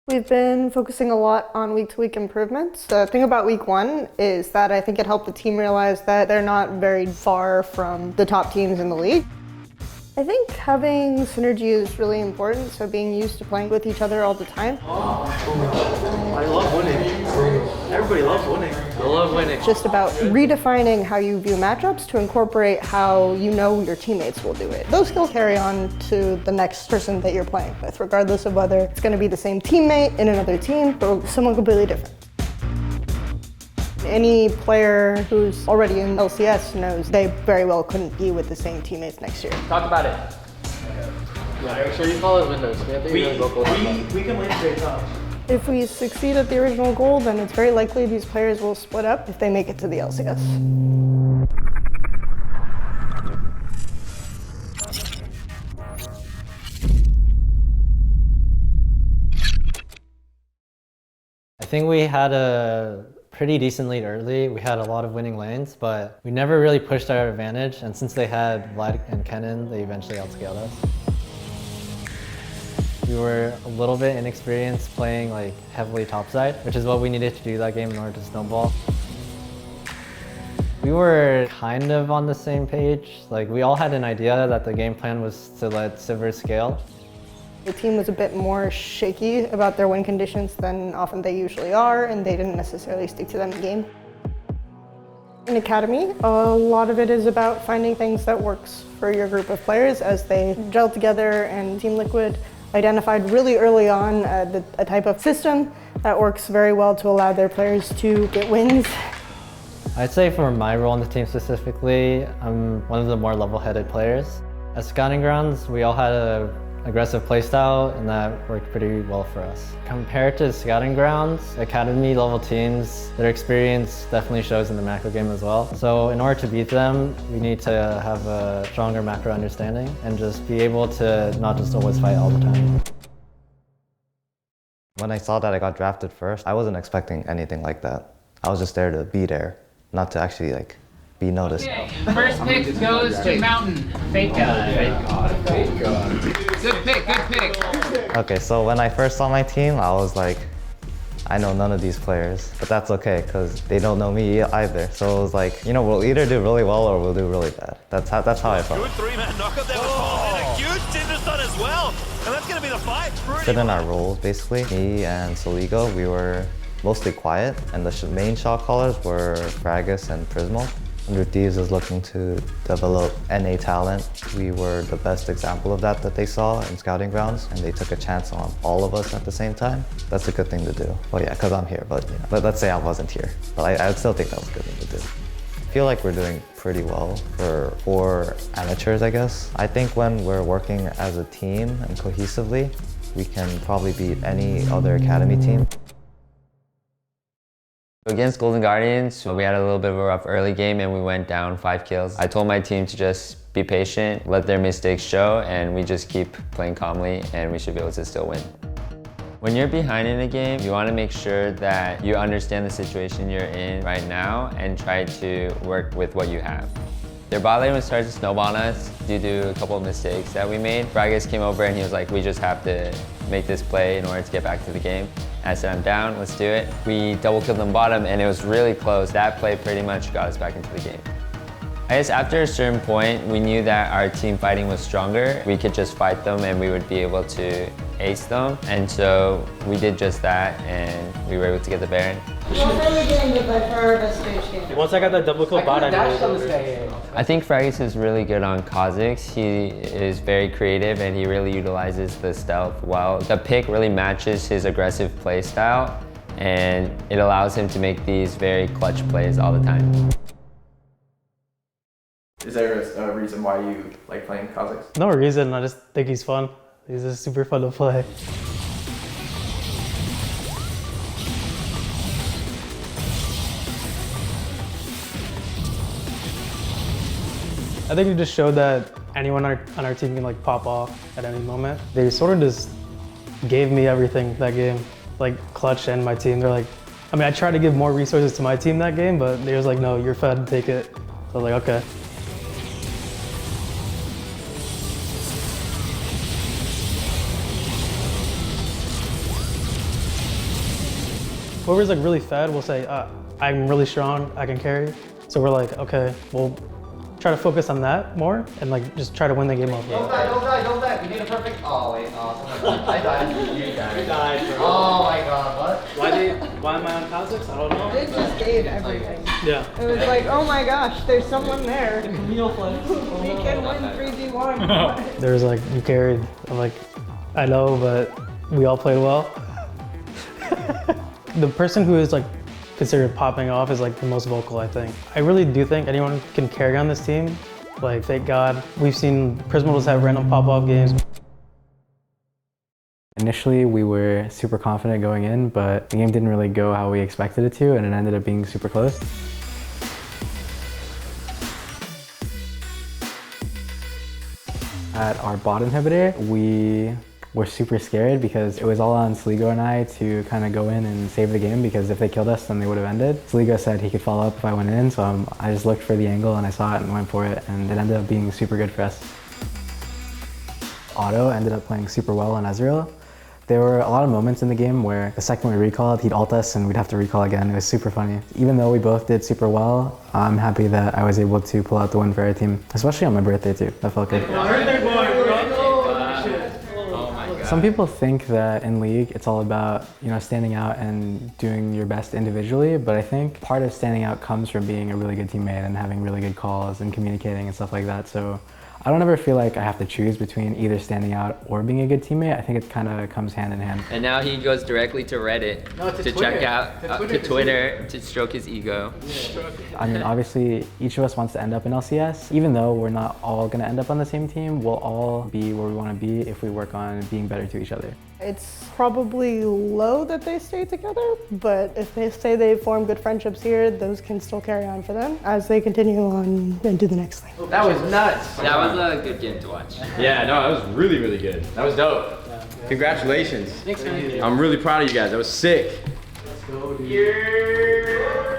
We've been focusing a lot on week-to-week improvements. The thing about week one is that I think it helped the team realize that they're not very far from the top teams in the league. I think having synergy is really important, so being used to playing with each other all the time. I love winning. Everybody loves winning. I love winning. It's just about redefining how you view matchups to incorporate how you know your teammates will do it. Those skills carry on to the next person that you're playing with, regardless of whether it's going to be the same teammate in another team or someone completely different. Any player who's already in LCS knows they very well couldn't be with the same teammates next year. Talk about it. Yeah, make sure you follow windows. We can win straight top. If we succeed at the original goal, then it's very likely these players will split up if they make it to the LCS. I think we had a pretty decent lead early. We had a lot of winning lanes, but we never really pushed our advantage. And since they had Vlad and Kennen, they eventually outscaled us. We were a little bit inexperienced playing like heavily topside, which is what we needed to do that game in order to snowball. We were kind of on the same page. Like we all had an idea that the game plan was to let Sivir scale. The team was a bit more shaky about their win conditions than often they usually are, and they didn't necessarily stick to them in game. In Academy, a lot of it is about finding things that works for your group of players as they gel together, and Team Liquid identified really early on a type of system that works very well to allow their players to get wins. I'd say for my role on the team specifically, I'm one of the more level-headed players. At Scouting Grounds, we all had a aggressive playstyle, and that worked pretty well for us. Compared to Scouting Grounds, Academy level teams, their experience definitely shows in the macro game as well. So in order to beat them, we need to have a stronger macro understanding and just be able to not just always fight all the time. When I saw that I got drafted first, I wasn't expecting anything like that. I was just there to be there, not to actually be noticed. Okay. First pick goes to Mountain. Fake God. Fake God. Fake God. Good pick, good pick. Okay, so when I first saw my team, I was like, I know none of these players, but that's okay because they don't know me either. So it was like, you know, we'll either do really well or we'll do really bad. That's how I felt. Good three-man knockup there with Paul, and a huge Tinderstone as well. And that's going to be the fight. Fit in our roles, basically. Me and Soligo, we were mostly quiet, and the main shot callers were FRAGAS and PRISMAL. Under Thieves is looking to develop NA talent. We were the best example of that they saw in Scouting Grounds, and they took a chance on all of us at the same time. That's a good thing to do. Well, yeah, because I'm here, but you know, let's say I wasn't here. But I would still think that was a good thing to do. I feel like we're doing pretty well for amateurs, I guess. I think when we're working as a team and cohesively, we can probably beat any other Academy team. Against Golden Guardians, we had a little bit of a rough early game and we went down 5 kills. I told my team to just be patient, let their mistakes show, and we just keep playing calmly and we should be able to still win. When you're behind in a game, you want to make sure that you understand the situation you're in right now and try to work with what you have. Their bot lane was starting to snowball on us due to a couple of mistakes that we made. FRAGAS came over and he was like, we just have to make this play in order to get back to the game. I said, I'm down, let's do it. We double killed them bottom and it was really close. That play pretty much got us back into the game. I guess after a certain point, we knew that our team fighting was stronger. We could just fight them and we would be able to ace them. And so we did just that and we were able to get the Baron. Once I got that double kill bot, I think FRAGAS is really good on Kha'Zix. He is very creative and he really utilizes the stealth well. The pick really matches his aggressive play style and it allows him to make these very clutch plays all the time. Is there a reason why you like playing Kha'Zix? No reason, I just think he's fun. He's just super fun to play. I think he just showed that anyone on our team can pop off at any moment. They sort of just gave me everything that game, Clutch and my team. They're like, I tried to give more resources to my team that game, but they was like, no, you're fed, take it. So I was like, okay. Whoever's like really fed will say, I'm really strong, I can carry. So we're like, okay, we'll try to focus on that more and like just try to win the game off of Don't that. die. We need a perfect. Oh, wait. Oh, I died. You died. Oh my god, what? Why am I on Kha'Zix? I don't know. It just gave everything. Yeah. It was like, oh my gosh, there's someone there. We can win 3v1. There was like, you carried. I'm like, I know, but we all played well. The person who is like considered popping off is like the most vocal, I think. I really do think anyone can carry on this team. Like, thank God. We've seen PRISMAL just have random pop-off games. Initially, we were super confident going in, but the game didn't really go how we expected it to, and it ended up being super close. At our bot inhibitor, we were super scared because it was all on Sligo and I to kind of go in and save the game, because if they killed us, then they would have ended. Sligo said he could follow up if I went in, so I just looked for the angle and I saw it and went for it, and it ended up being super good for us. Otto ended up playing super well on Ezreal. There were a lot of moments in the game where the second we recalled, he'd ult us and we'd have to recall again. It was super funny. Even though we both did super well, I'm happy that I was able to pull out the win for our team, especially on my birthday too. That felt good. Some people think that in League, it's all about, standing out and doing your best individually, but I think part of standing out comes from being a really good teammate and having really good calls and communicating and stuff like that. So I don't ever feel like I have to choose between either standing out or being a good teammate. I think it kind of comes hand in hand. And now he goes directly to Reddit to check out, to Twitter to stroke his ego. I mean, obviously, each of us wants to end up in LCS. Even though we're not all going to end up on the same team, we'll all be where we want to be if we work on being better to each other. It's probably low that they stay together, but if they say they form good friendships here, those can still carry on for them as they continue on and do the next thing. That was nuts. That was a good game to watch. Yeah, no, that was really, really good. That was dope. Congratulations. Thanks, man. I'm really proud of you guys. That was sick. Let's go, dude. Yeah.